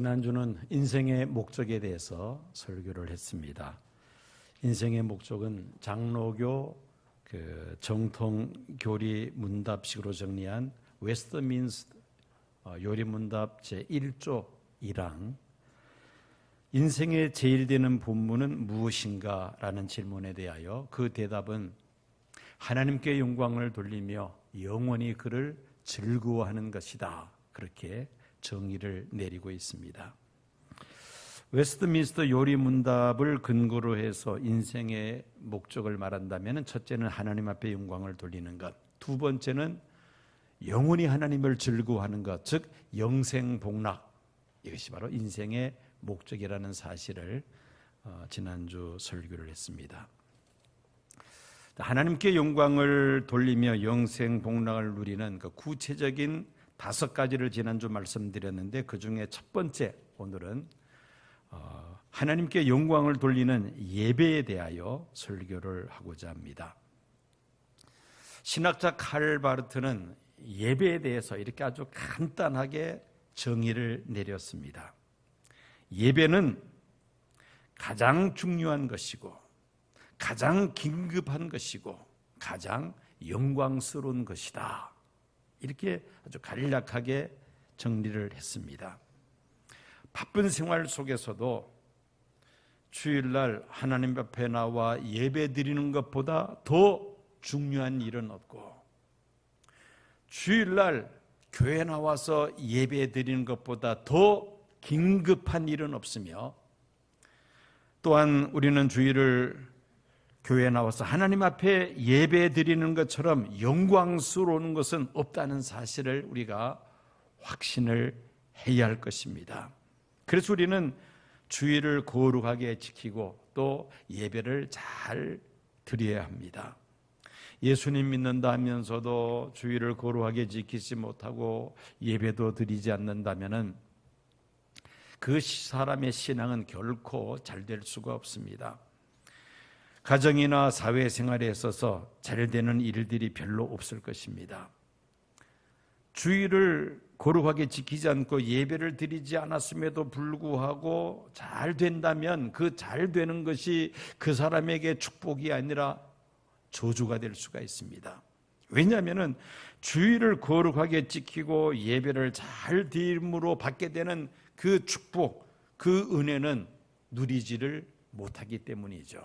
지난주는 인생의 목적에 대해서 설교를 했습니다. 인생의 목적은 장로교 정통 교리 문답식으로 정리한 웨스트민스터 요리문답 제1조 1항 인생의 제일 되는 본문은 무엇인가? 라는 질문에 대하여 그 대답은 하나님께 영광을 돌리며 영원히 그를 즐거워하는 것이다. 그렇게 정의를 내리고 있습니다. 웨스트민스터 요리문답을 근거로 해서 인생의 목적을 말한다면 첫째는 하나님 앞에 영광을 돌리는 것, 두 번째는 영원히 하나님을 즐거워하는 것, 즉 영생복락, 이것이 바로 인생의 목적이라는 사실을 지난주 설교를 했습니다. 하나님께 영광을 돌리며 영생복락을 누리는 그 구체적인 5가지를 지난주 말씀드렸는데 그 중에 첫 번째, 오늘은 하나님께 영광을 돌리는 예배에 대하여 설교를 하고자 합니다. 신학자 칼 바르트는 예배에 대해서 이렇게 아주 간단하게 정의를 내렸습니다. 예배는 가장 중요한 것이고 가장 긴급한 것이고 가장 영광스러운 것이다. 이렇게 아주 간략하게 정리를 했습니다. 바쁜 생활 속에서도 주일날 하나님 앞에 나와 예배 드리는 것보다 더 중요한 일은 없고, 주일날 교회 나와서 예배 드리는 것보다 더 긴급한 일은 없으며, 또한 우리는 주일을 교회에 나와서 하나님 앞에 예배 드리는 것처럼 영광스러운 것은 없다는 사실을 우리가 확신을 해야 할 것입니다. 그래서 우리는 주일을 거룩하게 지키고 또 예배를 잘 드려야 합니다. 예수님 믿는다 하면서도 주일을 거룩하게 지키지 못하고 예배도 드리지 않는다면 그 사람의 신앙은 결코 잘 될 수가 없습니다. 가정이나 사회생활에 있어서 잘 되는 일들이 별로 없을 것입니다. 주일을 거룩하게 지키지 않고 예배를 드리지 않았음에도 불구하고 잘 된다면 그 잘 되는 것이 그 사람에게 축복이 아니라 저주가 될 수가 있습니다. 왜냐하면 주일을 거룩하게 지키고 예배를 잘 드림으로 받게 되는 그 축복, 그 은혜는 누리지를 못하기 때문이죠.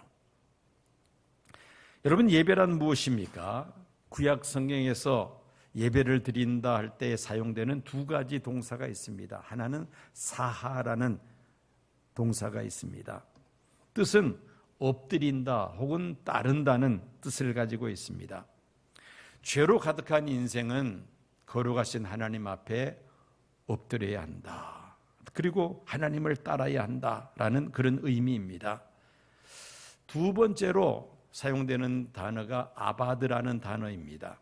여러분, 예배란 무엇입니까? 구약 성경에서 예배를 드린다 할 때 사용되는 2가지 동사가 있습니다. 하나는 사하라는 동사가 있습니다. 뜻은 엎드린다 혹은 따른다는 뜻을 가지고 있습니다. 죄로 가득한 인생은 거룩하신 하나님 앞에 엎드려야 한다. 그리고 하나님을 따라야 한다라는 그런 의미입니다. 두 번째로 사용되는 단어가 아바드라는 단어입니다.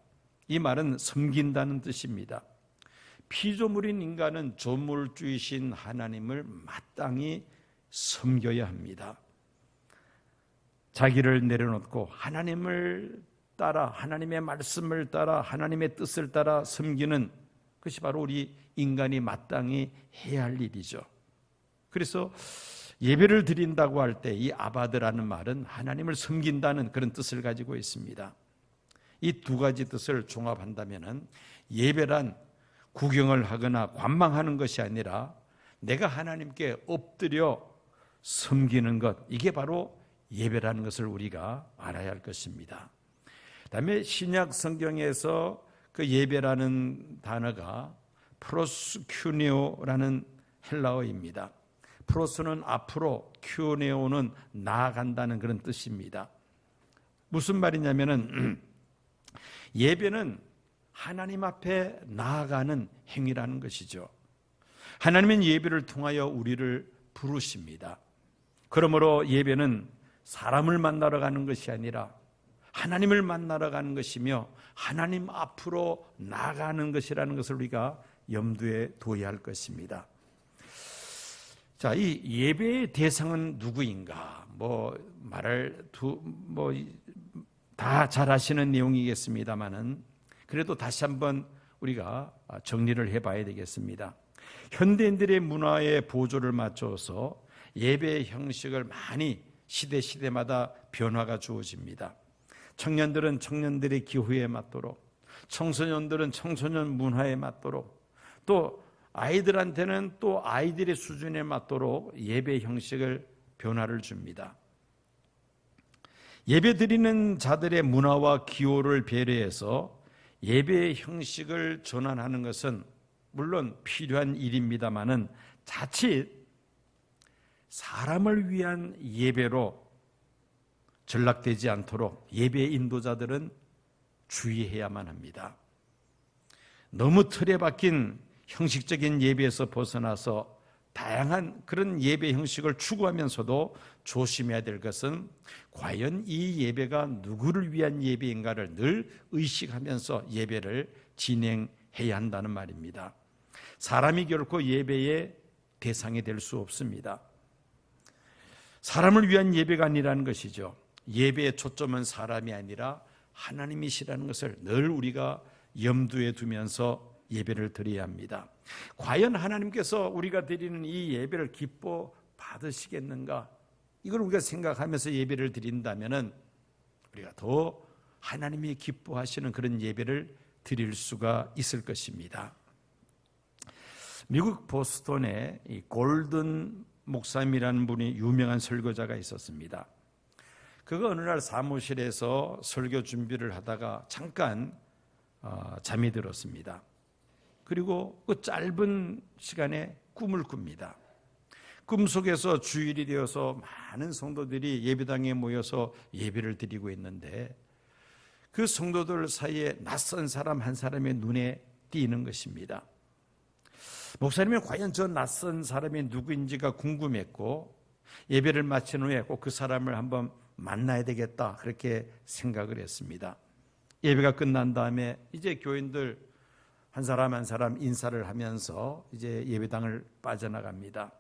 이 말은 섬긴다는 뜻입니다. 피조물인 인간은 조물주이신 하나님을 마땅히 섬겨야 합니다. 자기를 내려놓고 하나님을 따라, 하나님의 말씀을 따라, 하나님의 뜻을 따라 섬기는 것이 바로 우리 인간이 마땅히 해야 할 일이죠. 그래서 예배를 드린다고 할 때 이 아바드라는 말은 하나님을 섬긴다는 그런 뜻을 가지고 있습니다. 이 2가지 뜻을 종합한다면 예배란 구경을 하거나 관망하는 것이 아니라 내가 하나님께 엎드려 섬기는 것, 이게 바로 예배라는 것을 우리가 알아야 할 것입니다. 그다음에 신약 성경에서 그 예배라는 단어가 프로스큐네오라는 헬라어입니다. 프로스는 앞으로, 큐네오는 나아간다는 그런 뜻입니다. 무슨 말이냐면은 예배는 하나님 앞에 나아가는 행위라는 것이죠. 하나님은 예배를 통하여 우리를 부르십니다. 그러므로 예배는 사람을 만나러 가는 것이 아니라 하나님을 만나러 가는 것이며 하나님 앞으로 나아가는 것이라는 것을 우리가 염두에 둬야 할 것입니다. 자, 이 예배의 대상은 누구인가? 다 잘 아시는 내용이겠습니다만은 그래도 다시 한번 우리가 정리를 해봐야 되겠습니다. 현대인들의 문화에 보조를 맞춰서 예배의 형식을 많이 시대마다 변화가 주어집니다. 청년들은 청년들의 기호에 맞도록, 청소년들은 청소년 문화에 맞도록, 또 아이들한테는 또 아이들의 수준에 맞도록 예배 형식을 변화를 줍니다. 예배 드리는 자들의 문화와 기호를 배려해서 예배의 형식을 전환하는 것은 물론 필요한 일입니다마는 자칫 사람을 위한 예배로 전락되지 않도록 예배 인도자들은 주의해야만 합니다. 너무 틀에 박힌 형식적인 예배에서 벗어나서 다양한 그런 예배 형식을 추구하면서도 조심해야 될 것은 과연 이 예배가 누구를 위한 예배인가를 늘 의식하면서 예배를 진행해야 한다는 말입니다. 사람이 결코 예배의 대상이 될 수 없습니다. 사람을 위한 예배가 아니라는 것이죠. 예배의 초점은 사람이 아니라 하나님이시라는 것을 늘 우리가 염두에 두면서 예배를 드려야 합니다. 과연 하나님께서 우리가 드리는 이 예배를 기뻐 받으시겠는가? 이걸 우리가 생각하면서 예배를 드린다면은 우리가 더 하나님이 기뻐하시는 그런 예배를 드릴 수가 있을 것입니다. 미국 보스턴에 이 골든 목사님이라는 분이 유명한 설교자가 있었습니다. 그가 어느 날 사무실에서 설교 준비를 하다가 잠깐 잠이 들었습니다. 그리고 그 짧은 시간에 꿈을 꿉니다. 꿈속에서 주일이 되어서 많은 성도들이 예배당에 모여서 예배를 드리고 있는데 그 성도들 사이에 낯선 사람 한 사람의 눈에 띄는 것입니다. 목사님은 과연 저 낯선 사람이 누구인지가 궁금했고 예배를 마친 후에 꼭 그 사람을 한번 만나야 되겠다 그렇게 생각을 했습니다. 예배가 끝난 다음에 이제 교인들 한 사람 한 사람 인사를 하면서 이제 예배당을 빠져나갑니다.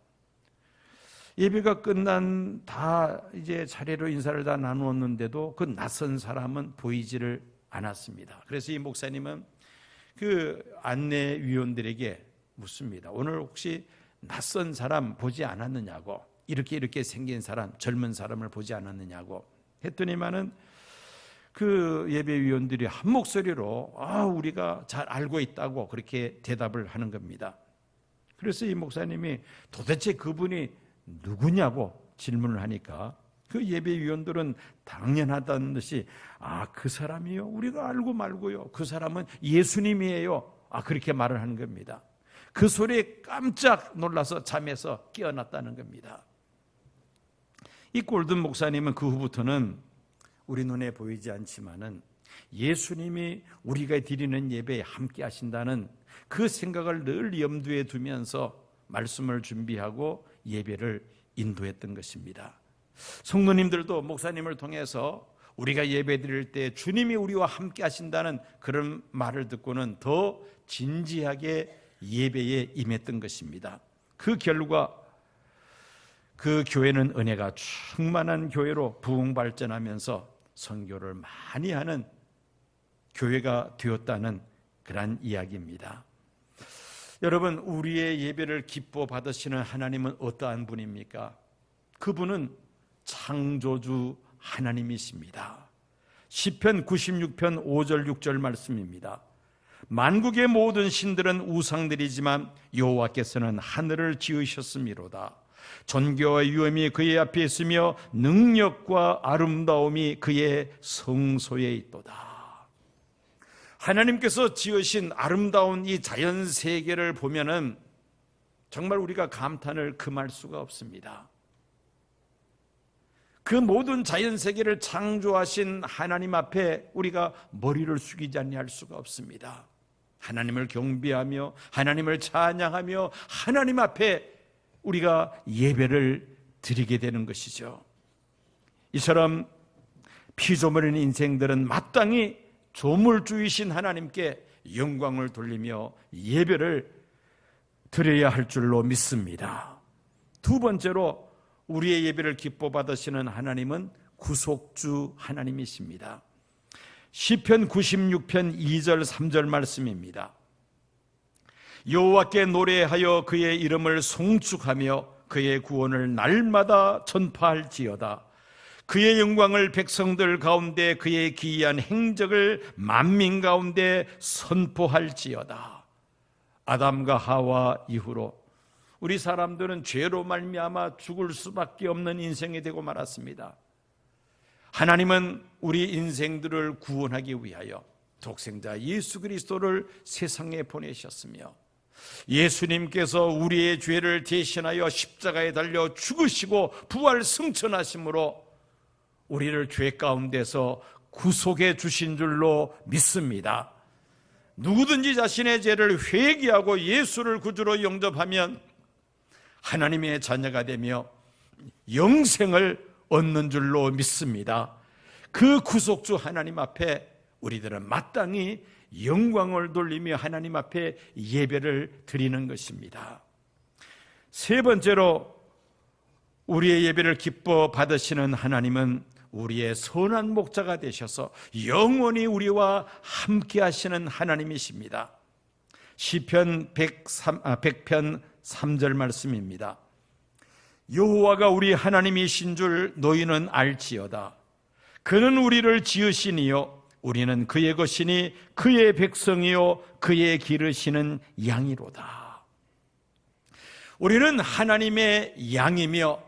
예배가 끝난 다 이제 차례로 인사를 다 나누었는데도 그 낯선 사람은 보이지를 않았습니다. 그래서 이 목사님은 그 안내위원들에게 묻습니다. 오늘 혹시 낯선 사람 보지 않았느냐고, 이렇게 생긴 사람, 젊은 사람을 보지 않았느냐고 했더니만은 그 예배위원들이 한 목소리로 우리가 잘 알고 있다고 그렇게 대답을 하는 겁니다. 그래서 이 목사님이 도대체 그분이 누구냐고 질문을 하니까 그 예배위원들은 당연하다는 듯이 그 사람이요? 우리가 알고 말고요. 그 사람은 예수님이에요. 그렇게 말을 하는 겁니다. 그 소리에 깜짝 놀라서 잠에서 깨어났다는 겁니다. 이 골든 목사님은 그 후부터는 우리 눈에 보이지 않지만은 예수님이 우리가 드리는 예배에 함께 하신다는 그 생각을 늘 염두에 두면서 말씀을 준비하고 예배를 인도했던 것입니다. 성도님들도 목사님을 통해서 우리가 예배 드릴 때 주님이 우리와 함께 하신다는 그런 말을 듣고는 더 진지하게 예배에 임했던 것입니다. 그 결과 그 교회는 은혜가 충만한 교회로 부흥 발전하면서 선교를 많이 하는 교회가 되었다는 그런 이야기입니다. 여러분, 우리의 예배를 기뻐 받으시는 하나님은 어떠한 분입니까? 그분은 창조주 하나님이십니다. 시편 96편 5절 6절 말씀입니다. 만국의 모든 신들은 우상들이지만 여호와께서는 하늘을 지으셨음이로다. 존귀와 위엄이 그의 앞에 있으며 능력과 아름다움이 그의 성소에 있도다. 하나님께서 지으신 아름다운 이 자연 세계를 보면은 정말 우리가 감탄을 금할 수가 없습니다. 그 모든 자연 세계를 창조하신 하나님 앞에 우리가 머리를 숙이지 아니할 수가 없습니다. 하나님을 경배하며 하나님을 찬양하며 하나님 앞에 우리가 예배를 드리게 되는 것이죠. 이처럼 피조물인 인생들은 마땅히 조물주이신 하나님께 영광을 돌리며 예배를 드려야 할 줄로 믿습니다. 두 번째로 우리의 예배를 기뻐 받으시는 하나님은 구속주 하나님이십니다. 시편 96편 2절 3절 말씀입니다. 여호와께 노래하여 그의 이름을 송축하며 그의 구원을 날마다 전파할지어다. 그의 영광을 백성들 가운데 그의 기이한 행적을 만민 가운데 선포할지어다. 아담과 하와 이후로 우리 사람들은 죄로 말미암아 죽을 수밖에 없는 인생이 되고 말았습니다. 하나님은 우리 인생들을 구원하기 위하여 독생자 예수 그리스도를 세상에 보내셨으며 예수님께서 우리의 죄를 대신하여 십자가에 달려 죽으시고 부활 승천하심으로 우리를 죄 가운데서 구속해 주신 줄로 믿습니다. 누구든지 자신의 죄를 회개하고 예수를 구주로 영접하면 하나님의 자녀가 되며 영생을 얻는 줄로 믿습니다. 그 구속주 하나님 앞에 우리들은 마땅히 영광을 돌리며 하나님 앞에 예배를 드리는 것입니다. 세 번째로 우리의 예배를 기뻐 받으시는 하나님은 우리의 선한 목자가 되셔서 영원히 우리와 함께 하시는 하나님이십니다. 시편 100편 3절 말씀입니다. 여호와가 우리 하나님이신 줄 너희는 알지어다. 그는 우리를 지으시니요 우리는 그의 것이니 그의 백성이요 그의 기르시는 양이로다. 우리는 하나님의 양이며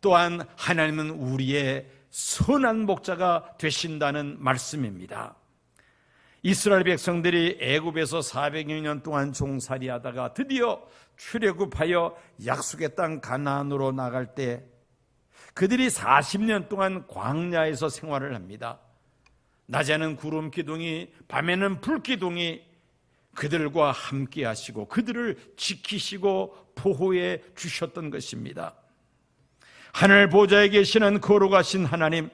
또한 하나님은 우리의 선한 목자가 되신다는 말씀입니다. 이스라엘 백성들이 애굽에서 400여 년 동안 종살이하다가 드디어 출애굽하여 약속의 땅 가나안으로 나갈 때 그들이 40년 동안 광야에서 생활을 합니다. 낮에는 구름 기둥이, 밤에는 불 기둥이 그들과 함께 하시고 그들을 지키시고 보호해 주셨던 것입니다. 하늘 보좌에 계시는 거룩하신 하나님,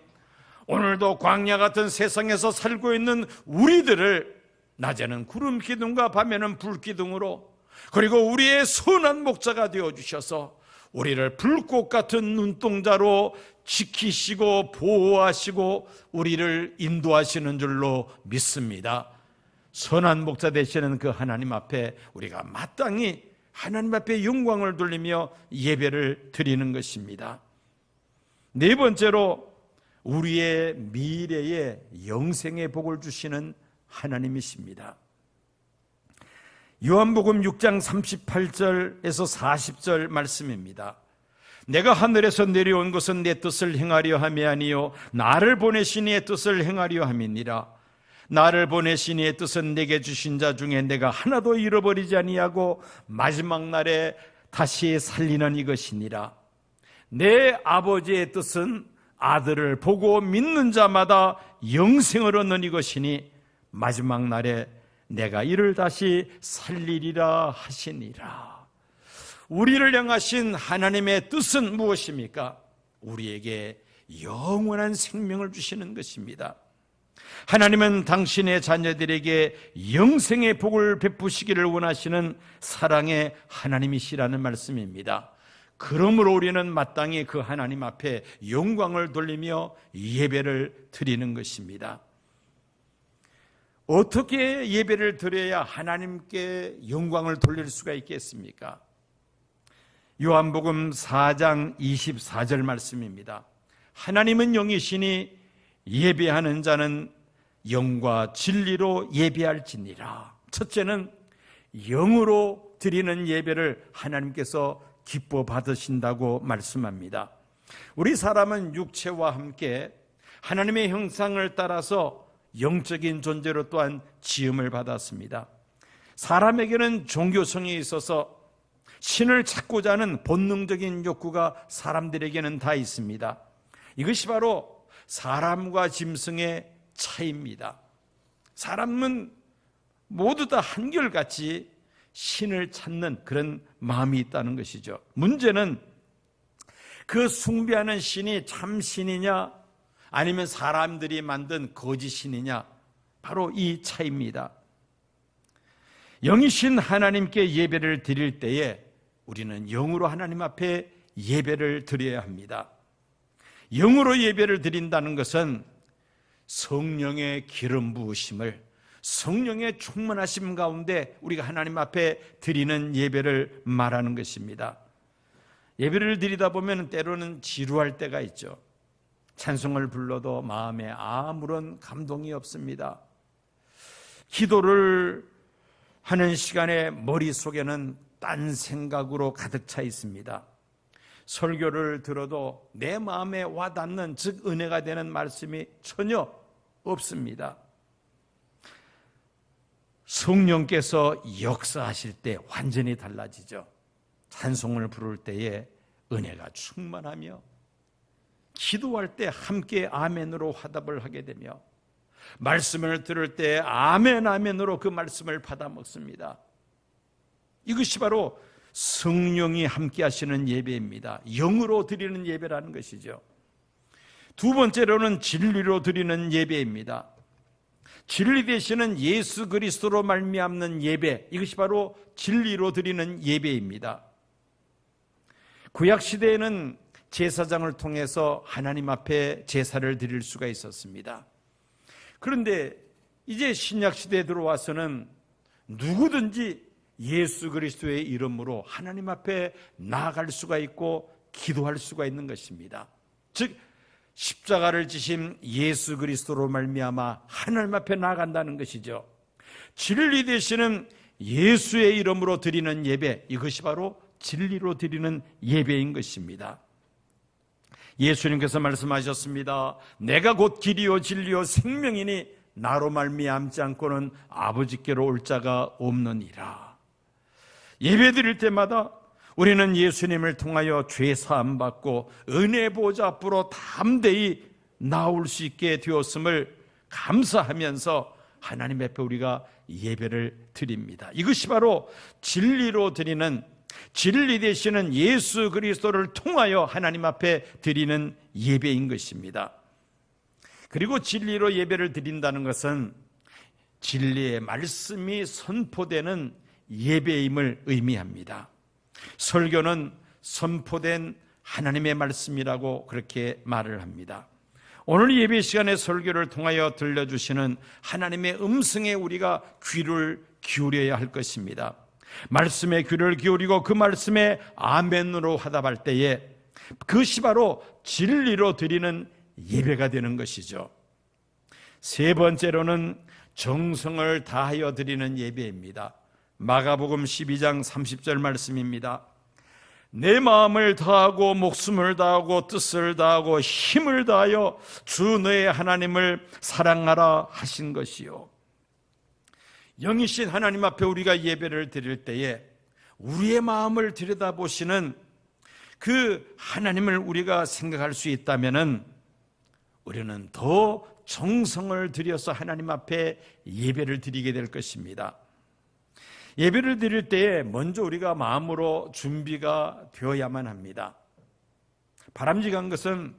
오늘도 광야 같은 세상에서 살고 있는 우리들을 낮에는 구름 기둥과 밤에는 불 기둥으로, 그리고 우리의 선한 목자가 되어주셔서 우리를 불꽃 같은 눈동자로 지키시고 보호하시고 우리를 인도하시는 줄로 믿습니다. 선한 목자 되시는 그 하나님 앞에 우리가 마땅히 하나님 앞에 영광을 돌리며 예배를 드리는 것입니다. 네 번째로 우리의 미래에 영생의 복을 주시는 하나님이십니다. 요한복음 6장 38절에서 40절 말씀입니다. 내가 하늘에서 내려온 것은 내 뜻을 행하려 함이 아니요 나를 보내신 이의 뜻을 행하려 함이니라. 나를 보내신 이의 뜻은 내게 주신 자 중에 내가 하나도 잃어버리지 아니하고 마지막 날에 다시 살리는 이것이니라. 내 아버지의 뜻은 아들을 보고 믿는 자마다 영생을 얻는 이것이니 마지막 날에 내가 이를 다시 살리리라 하시니라. 우리를 향하신 하나님의 뜻은 무엇입니까? 우리에게 영원한 생명을 주시는 것입니다. 하나님은 당신의 자녀들에게 영생의 복을 베푸시기를 원하시는 사랑의 하나님이시라는 말씀입니다. 그러므로 우리는 마땅히 그 하나님 앞에 영광을 돌리며 예배를 드리는 것입니다. 어떻게 예배를 드려야 하나님께 영광을 돌릴 수가 있겠습니까? 요한복음 4장 24절 말씀입니다. 하나님은 영이시니 예배하는 자는 영과 진리로 예배할지니라. 첫째는 영으로 드리는 예배를 하나님께서 기뻐 받으신다고 말씀합니다. 우리 사람은 육체와 함께 하나님의 형상을 따라서 영적인 존재로 또한 지음을 받았습니다. 사람에게는 종교성이 있어서 신을 찾고자 하는 본능적인 욕구가 사람들에게는 다 있습니다. 이것이 바로 사람과 짐승의 차이입니다. 사람은 모두 다 한결같이 신을 찾는 그런 마음이 있다는 것이죠. 문제는 그 숭배하는 신이 참 신이냐 아니면 사람들이 만든 거짓 신이냐, 바로 이 차이입니다. 영이신 하나님께 예배를 드릴 때에 우리는 영으로 하나님 앞에 예배를 드려야 합니다. 영으로 예배를 드린다는 것은 성령의 기름 부으심을, 성령의 충만하심 가운데 우리가 하나님 앞에 드리는 예배를 말하는 것입니다. 예배를 드리다 보면 때로는 지루할 때가 있죠. 찬송을 불러도 마음에 아무런 감동이 없습니다. 기도를 하는 시간에 머릿속에는 딴 생각으로 가득 차 있습니다. 설교를 들어도 내 마음에 와닿는, 즉 은혜가 되는 말씀이 전혀 없습니다. 성령께서 역사하실 때 완전히 달라지죠. 찬송을 부를 때에 은혜가 충만하며, 기도할 때 함께 아멘으로 화답을 하게 되며, 말씀을 들을 때 아멘 아멘으로 그 말씀을 받아 먹습니다. 이것이 바로 성령이 함께 하시는 예배입니다. 영으로 드리는 예배라는 것이죠. 두 번째로는 진리로 드리는 예배입니다. 진리 되시는 예수 그리스도로 말미암는 예배, 이것이 바로 진리로 드리는 예배입니다. 구약 시대에는 제사장을 통해서 하나님 앞에 제사를 드릴 수가 있었습니다. 그런데 이제 신약 시대에 들어와서는 누구든지 예수 그리스도의 이름으로 하나님 앞에 나아갈 수가 있고 기도할 수가 있는 것입니다. 즉 십자가를 지신 예수 그리스도로 말미암아 하나님 앞에 나아간다는 것이죠. 진리 되시는 예수의 이름으로 드리는 예배, 이것이 바로 진리로 드리는 예배인 것입니다. 예수님께서 말씀하셨습니다. 내가 곧 길이요 진리요 생명이니 나로 말미암지 않고는 아버지께로 올 자가 없느니라. 예배 드릴 때마다 우리는 예수님을 통하여 죄 사함 받고 은혜 보좌 앞으로 담대히 나올 수 있게 되었음을 감사하면서 하나님 앞에 우리가 예배를 드립니다. 이것이 바로 진리로 드리는, 진리 되시는 예수 그리스도를 통하여 하나님 앞에 드리는 예배인 것입니다. 그리고 진리로 예배를 드린다는 것은 진리의 말씀이 선포되는 예배임을 의미합니다. 설교는 선포된 하나님의 말씀이라고 그렇게 말을 합니다. 오늘 예배 시간에 설교를 통하여 들려주시는 하나님의 음성에 우리가 귀를 기울여야 할 것입니다. 말씀에 귀를 기울이고 그 말씀에 아멘으로 화답할 때에 그것이 바로 진리로 드리는 예배가 되는 것이죠. 세 번째로는 정성을 다하여 드리는 예배입니다. 마가복음 12장 30절 말씀입니다. 내 마음을 다하고 목숨을 다하고 뜻을 다하고 힘을 다하여 주 너의 하나님을 사랑하라 하신 것이요. 영이신 하나님 앞에 우리가 예배를 드릴 때에 우리의 마음을 들여다보시는 그 하나님을 우리가 생각할 수 있다면 우리는 더 정성을 들여서 하나님 앞에 예배를 드리게 될 것입니다. 예배를 드릴 때에 먼저 우리가 마음으로 준비가 되어야만 합니다. 바람직한 것은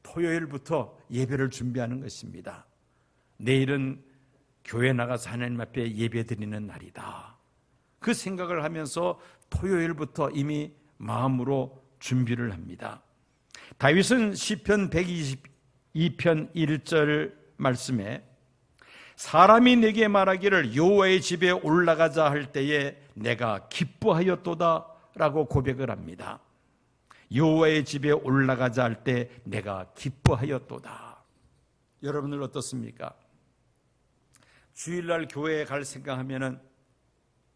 토요일부터 예배를 준비하는 것입니다. 내일은 교회 나가서 하나님 앞에 예배 드리는 날이다. 그 생각을 하면서 토요일부터 이미 마음으로 준비를 합니다. 다윗은 시편 122편 1절 말씀에 사람이 내게 말하기를 여호와의 집에 올라가자 할 때에 내가 기뻐하였도다 라고 고백을 합니다. 여호와의 집에 올라가자 할 때 내가 기뻐하였도다. 여러분들 어떻습니까? 주일날 교회에 갈 생각하면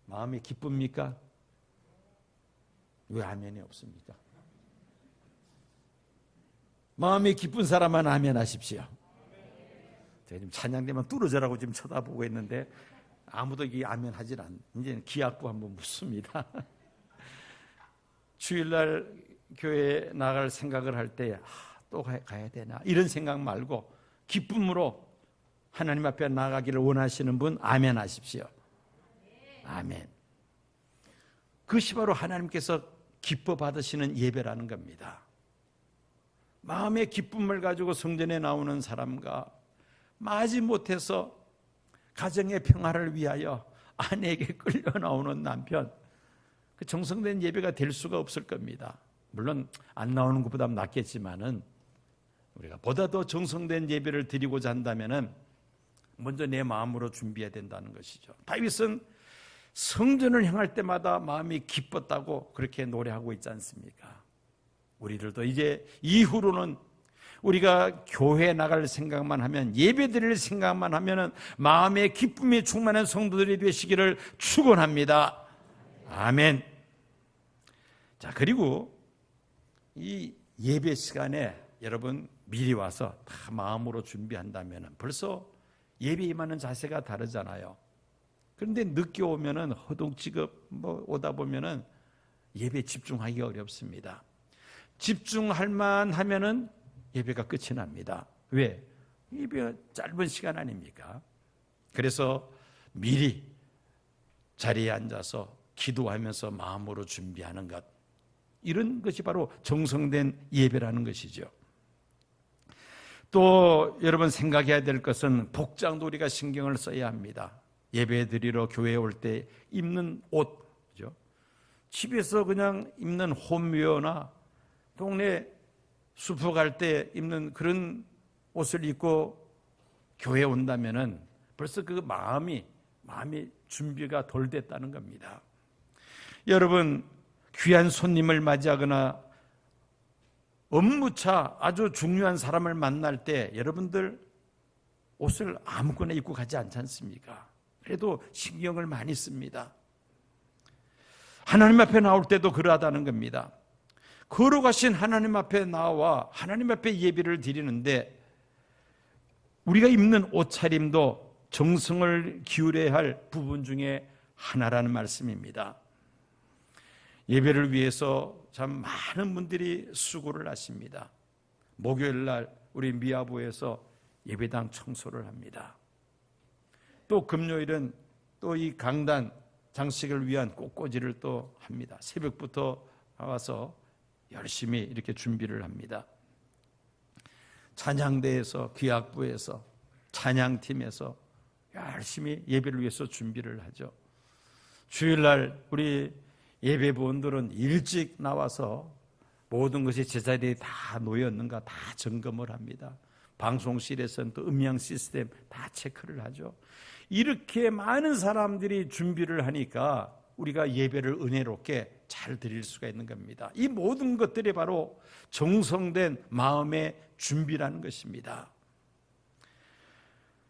마음이 기쁩니까? 왜 아멘이 없습니까? 마음이 기쁜 사람만 아멘 하십시오. 제가 지금 찬양되면 뚫어져라고 지금 쳐다보고 있는데 아무도 이게 아멘 하질 않. 이제 기약부 한번 묻습니다. 주일날 교회에 나갈 생각을 할 때 또 가야 되나 이런 생각 말고 기쁨으로 하나님 앞에 나가기를 원하시는 분 아멘 하십시오. 아멘. 그것이 바로 하나님께서 기뻐 받으시는 예배라는 겁니다. 마음의 기쁨을 가지고 성전에 나오는 사람과 마지못해서 가정의 평화를 위하여 아내에게 끌려 나오는 남편, 그 정성된 예배가 될 수가 없을 겁니다. 물론 안 나오는 것보다 낫겠지만은 우리가 보다 더 정성된 예배를 드리고자 한다면은 먼저 내 마음으로 준비해야 된다는 것이죠. 다윗은 성전을 향할 때마다 마음이 기뻤다고 그렇게 노래하고 있지 않습니까? 우리들도 이제 이후로는 우리가 교회 나갈 생각만 하면, 예배 드릴 생각만 하면 마음의 기쁨이 충만한 성도들이 되시기를 축원합니다. 아멘. 자, 그리고 이 예배 시간에 여러분 미리 와서 다 마음으로 준비한다면 벌써 예배 임하는 자세가 다르잖아요. 그런데 늦게 오면은 허둥지겁 오다 보면은 예배 집중하기가 어렵습니다. 집중할 만 하면은 예배가 끝이 납니다. 왜? 예배가 짧은 시간 아닙니까? 그래서 미리 자리에 앉아서 기도하면서 마음으로 준비하는 것, 이런 것이 바로 정성된 예배라는 것이죠. 또 여러분 생각해야 될 것은 복장도 우리가 신경을 써야 합니다. 예배 드리러 교회에 올 때 입는 옷, 그죠? 집에서 그냥 입는 홈웨어나 동네 슈퍼 갈 때 입는 그런 옷을 입고 교회에 온다면은 벌써 그 마음이 준비가 덜 됐다는 겁니다. 여러분, 귀한 손님을 맞이하거나 업무차 아주 중요한 사람을 만날 때 여러분들 옷을 아무거나 입고 가지 않지 않습니까? 그래도 신경을 많이 씁니다. 하나님 앞에 나올 때도 그러하다는 겁니다. 거룩하신 하나님 앞에 나와 하나님 앞에 예배를 드리는데 우리가 입는 옷차림도 정성을 기울여야 할 부분 중에 하나라는 말씀입니다. 예배를 위해서 참 많은 분들이 수고를 하십니다. 목요일 날 우리 미아부에서 예배당 청소를 합니다. 또 금요일은 또 이 강단 장식을 위한 꽃꽂이를 또 합니다. 새벽부터 나와서 열심히 이렇게 준비를 합니다. 찬양대에서, 귀학부에서, 찬양팀에서 열심히 예배를 위해서 준비를 하죠. 주일날 우리 예배부원들은 일찍 나와서 모든 것이 제자리에 다 놓였는가 다 점검을 합니다. 방송실에서는 또 음향 시스템 다 체크를 하죠. 이렇게 많은 사람들이 준비를 하니까 우리가 예배를 은혜롭게 잘 드릴 수가 있는 겁니다. 이 모든 것들이 바로 정성된 마음의 준비라는 것입니다.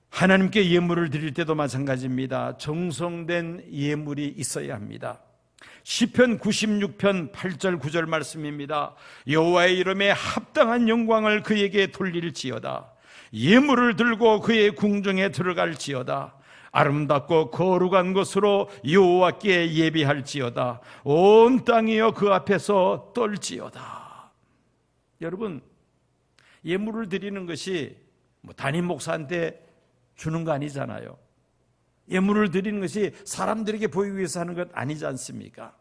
하나님께 예물을 드릴 때도 마찬가지입니다. 정성된 예물이 있어야 합니다. 시편 96편 8절 9절 말씀입니다. 여호와의 이름에 합당한 영광을 그에게 돌릴지어다. 예물을 들고 그의 궁정에 들어갈지어다. 아름답고 거룩한 것으로 여호와께 예배할지어다. 온 땅이여 그 앞에서 떨지어다. 여러분, 예물을 드리는 것이 담임 목사한테 주는 거 아니잖아요. 예물을 드리는 것이 사람들에게 보이기 위해서 하는 것 아니지 않습니까?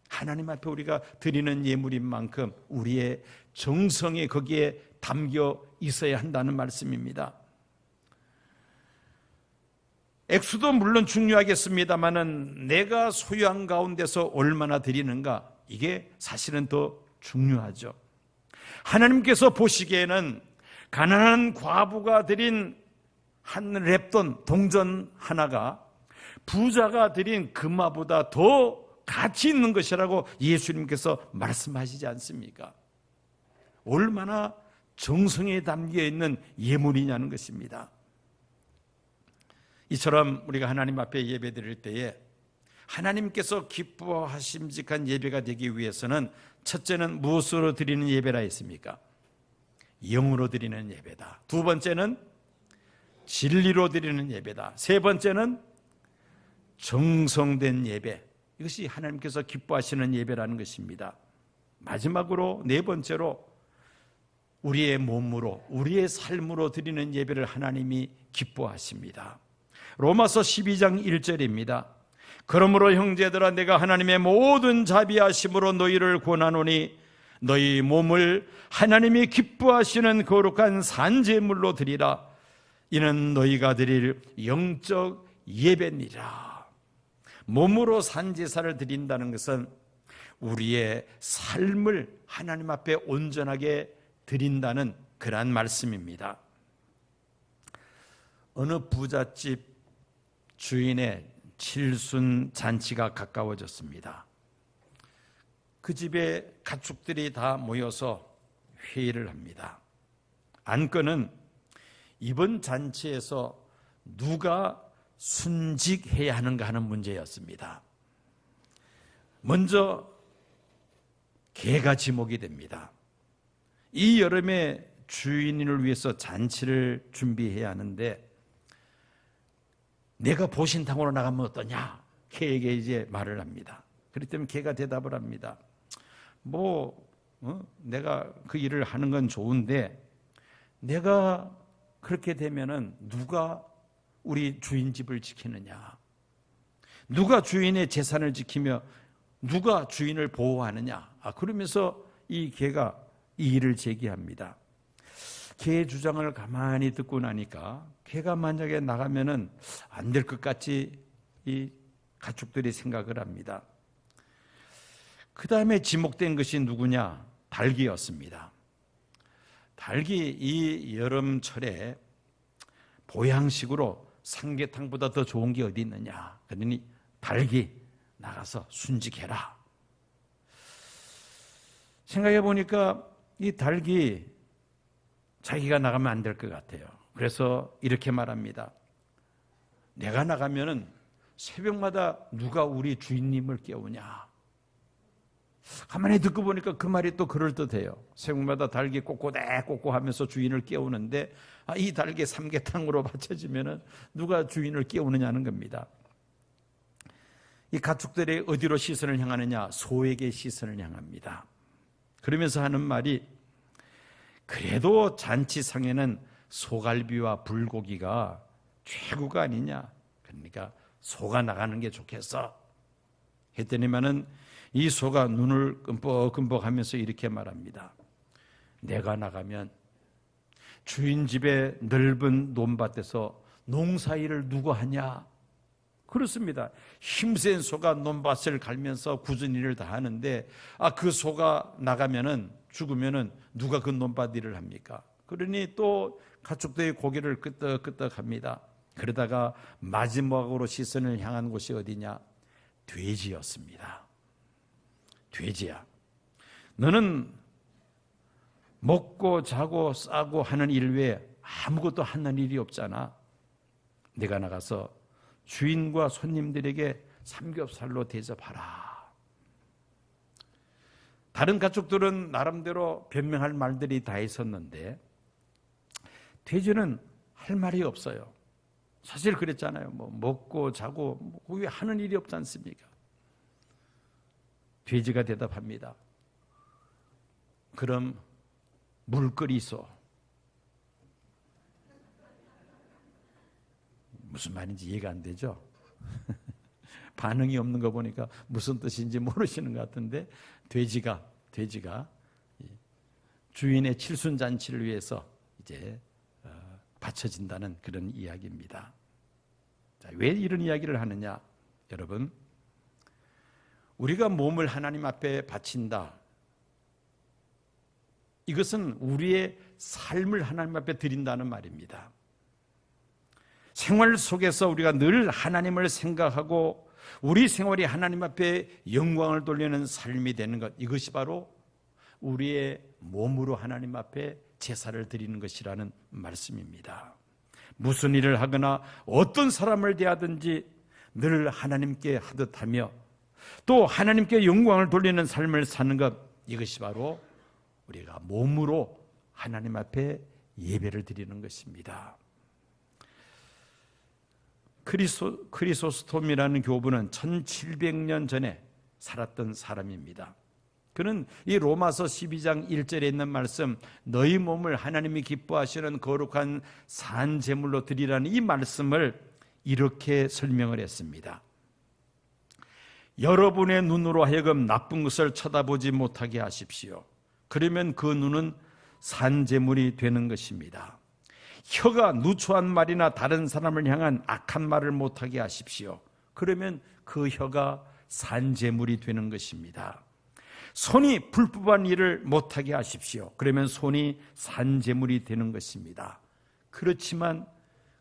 하나님 앞에 우리가 드리는 예물인 만큼 우리의 정성이 거기에 담겨 있어야 한다는 말씀입니다. 액수도 물론 중요하겠습니다만은 내가 소유한 가운데서 얼마나 드리는가, 이게 사실은 더 중요하죠. 하나님께서 보시기에는 가난한 과부가 드린 한 렙돈, 동전 하나가 부자가 드린 금화보다 더 가치 있는 것이라고 예수님께서 말씀하시지 않습니까? 얼마나 정성에 담겨 있는 예물이냐는 것입니다. 이처럼 우리가 하나님 앞에 예배 드릴 때에 하나님께서 기뻐하심직한 예배가 되기 위해서는 첫째는 무엇으로 드리는 예배라 했습니까? 영으로 드리는 예배다. 두 번째는 진리로 드리는 예배다. 세 번째는 정성된 예배. 이것이 하나님께서 기뻐하시는 예배라는 것입니다. 마지막으로 네 번째로 우리의 몸으로, 우리의 삶으로 드리는 예배를 하나님이 기뻐하십니다. 로마서 12장 1절입니다. 그러므로 형제들아, 내가 하나님의 모든 자비하심으로 너희를 권하노니 너희 몸을 하나님이 기뻐하시는 거룩한 산제물로 드리라. 이는 너희가 드릴 영적 예배니라. 몸으로 산제사를 드린다는 것은 우리의 삶을 하나님 앞에 온전하게 드린다는 그러한 말씀입니다. 어느 부잣집 주인의 칠순 잔치가 가까워졌습니다. 그 집에 가축들이 다 모여서 회의를 합니다. 안건은 이번 잔치에서 누가 순직해야 하는가 하는 문제였습니다. 먼저 개가 지목이 됩니다. 이 여름에 주인을 위해서 잔치를 준비해야 하는데 내가 보신탕으로 나가면 어떠냐? 개에게 이제 말을 합니다. 그렇기 때문에 개가 대답을 합니다. 내가 그 일을 하는 건 좋은데 내가 그렇게 되면은 누가 우리 주인 집을 지키느냐? 누가 주인의 재산을 지키며 누가 주인을 보호하느냐? 그러면서 이 개가 이 일을 제기합니다. 개의 주장을 가만히 듣고 나니까 개가 만약에 나가면은 안 될 것 같이 이 가축들이 생각을 합니다. 그 다음에 지목된 것이 누구냐? 닭이었습니다. 닭이 이 여름철에 보양식으로 삼계탕보다 더 좋은 게 어디 있느냐? 그러니 닭이 나가서 순직해라. 생각해 보니까 이 닭이 자기가 나가면 안 될 것 같아요. 그래서 이렇게 말합니다. 내가 나가면은 새벽마다 누가 우리 주인님을 깨우냐? 가만히 듣고 보니까 그 말이 또 그럴듯해요. 새벽마다 닭이 꼬꼬대꼬꼬 하면서 주인을 깨우는데 이 닭이 삼계탕으로 받쳐지면은 누가 주인을 깨우느냐는 겁니다. 이 가축들이 어디로 시선을 향하느냐? 소에게 시선을 향합니다. 그러면서 하는 말이 그래도 잔치상에는 소갈비와 불고기가 최고가 아니냐? 그러니까 소가 나가는 게 좋겠어. 했더니만은 이 소가 눈을 끔뻑끔뻑 하면서 이렇게 말합니다. 내가 나가면 주인 집의 넓은 논밭에서 농사일을 누가 하냐? 그렇습니다. 힘센 소가 논밭을 갈면서 굳은 일을 다 하는데 그 소가 나가면은 죽으면은 누가 그 논밭 일을 합니까? 그러니 또 가축들의 고개를 끄덕끄덕합니다. 그러다가 마지막으로 시선을 향한 곳이 어디냐? 돼지였습니다. 돼지야, 너는 먹고 자고 싸고 하는 일 외에 아무것도 하는 일이 없잖아. 내가 나가서 주인과 손님들에게 삼겹살로 대접하라. 다른 가축들은 나름대로 변명할 말들이 다 있었는데 돼지는 할 말이 없어요. 사실 그랬잖아요. 먹고 자고 왜 하는 일이 없지 않습니까? 돼지가 대답합니다. 그럼 물 끓이소. 무슨 말인지 이해가 안 되죠? 반응이 없는 거 보니까 무슨 뜻인지 모르시는 것 같은데 돼지가 주인의 칠순잔치를 위해서 이제 바쳐진다는 그런 이야기입니다. 자, 왜 이런 이야기를 하느냐? 여러분, 우리가 몸을 하나님 앞에 바친다. 이것은 우리의 삶을 하나님 앞에 드린다는 말입니다. 생활 속에서 우리가 늘 하나님을 생각하고 우리 생활이 하나님 앞에 영광을 돌리는 삶이 되는 것, 이것이 바로 우리의 몸으로 하나님 앞에 제사를 드리는 것이라는 말씀입니다. 무슨 일을 하거나 어떤 사람을 대하든지 늘 하나님께 하듯 하며 또 하나님께 영광을 돌리는 삶을 사는 것, 이것이 바로 우리가 몸으로 하나님 앞에 예배를 드리는 것입니다. 크리소스톰이라는 교부는 1700년 전에 살았던 사람입니다. 그는 이 로마서 12장 1절에 있는 말씀, 너희 몸을 하나님이 기뻐하시는 거룩한 산 제물로 드리라는 이 말씀을 이렇게 설명을 했습니다. 여러분의 눈으로 하여금 나쁜 것을 쳐다보지 못하게 하십시오. 그러면 그 눈은 산 제물이 되는 것입니다. 혀가 누추한 말이나 다른 사람을 향한 악한 말을 못하게 하십시오. 그러면 그 혀가 산 제물이 되는 것입니다. 손이 불법한 일을 못하게 하십시오. 그러면 손이 산 제물이 되는 것입니다. 그렇지만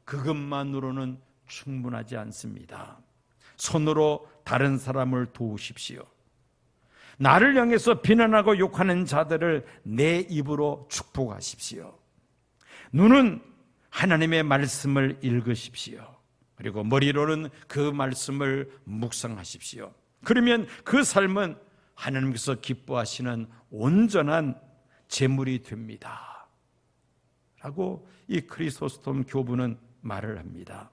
그것만으로는 충분하지 않습니다. 손으로 다른 사람을 도우십시오. 나를 향해서 비난하고 욕하는 자들을 내 입으로 축복하십시오. 눈은 하나님의 말씀을 읽으십시오. 그리고 머리로는 그 말씀을 묵상하십시오. 그러면 그 삶은 하나님께서 기뻐하시는 온전한 제물이 됩니다. 라고 이 크리소스톰 교부는 말을 합니다.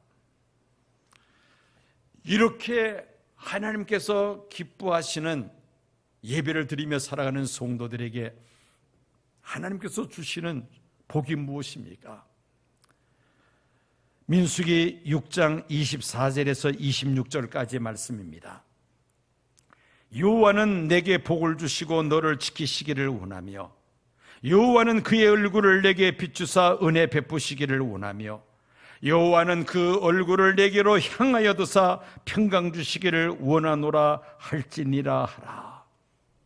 이렇게 하나님께서 기뻐하시는 예배를 드리며 살아가는 성도들에게 하나님께서 주시는 복이 무엇입니까? 민수기 6장 24절에서 26절까지의 말씀입니다. 여호와는 내게 복을 주시고 너를 지키시기를 원하며 여호와는 그의 얼굴을 내게 비추사 은혜 베푸시기를 원하며 여호와는 그 얼굴을 내게로 향하여 두사 평강 주시기를 원하노라 할지니라 하라.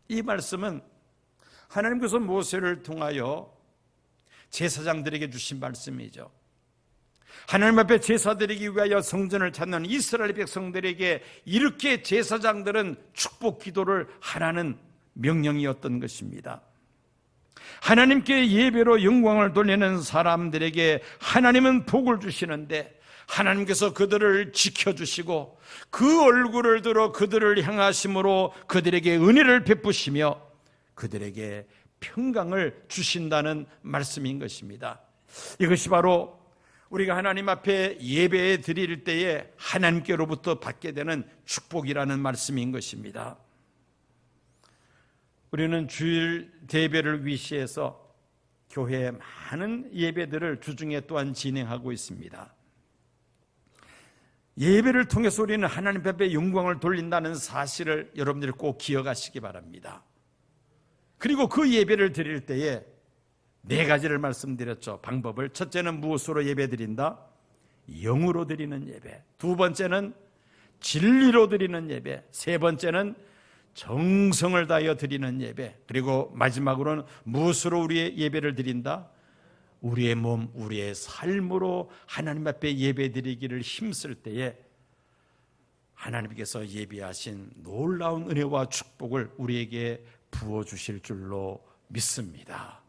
이 말씀은 하나님께서 모세를 통하여 제사장들에게 주신 말씀이죠. 하나님 앞에 제사드리기 위하여 성전을 찾는 이스라엘 백성들에게 이렇게 제사장들은 축복 기도를 하라는 명령이었던 것입니다. 하나님께 예배로 영광을 돌리는 사람들에게 하나님은 복을 주시는데 하나님께서 그들을 지켜주시고 그 얼굴을 들어 그들을 향하심으로 그들에게 은혜를 베푸시며 그들에게 평강을 주신다는 말씀인 것입니다. 이것이 바로 우리가 하나님 앞에 예배 드릴 때에 하나님께로부터 받게 되는 축복이라는 말씀인 것입니다. 우리는 주일 대배를 위시해서 교회에 많은 예배들을 주중에 또한 진행하고 있습니다. 예배를 통해서 우리는 하나님 앞에 영광을 돌린다는 사실을 여러분들이 꼭 기억하시기 바랍니다. 그리고 그 예배를 드릴 때에 네 가지를 말씀드렸죠. 방법을. 첫째는 무엇으로 예배 드린다? 영으로 드리는 예배. 두 번째는 진리로 드리는 예배. 세 번째는 정성을 다하여 드리는 예배. 그리고 마지막으로는 무엇으로 우리의 예배를 드린다? 우리의 몸, 우리의 삶으로 하나님 앞에 예배 드리기를 힘쓸 때에 하나님께서 예비하신 놀라운 은혜와 축복을 우리에게 부어주실 줄로 믿습니다.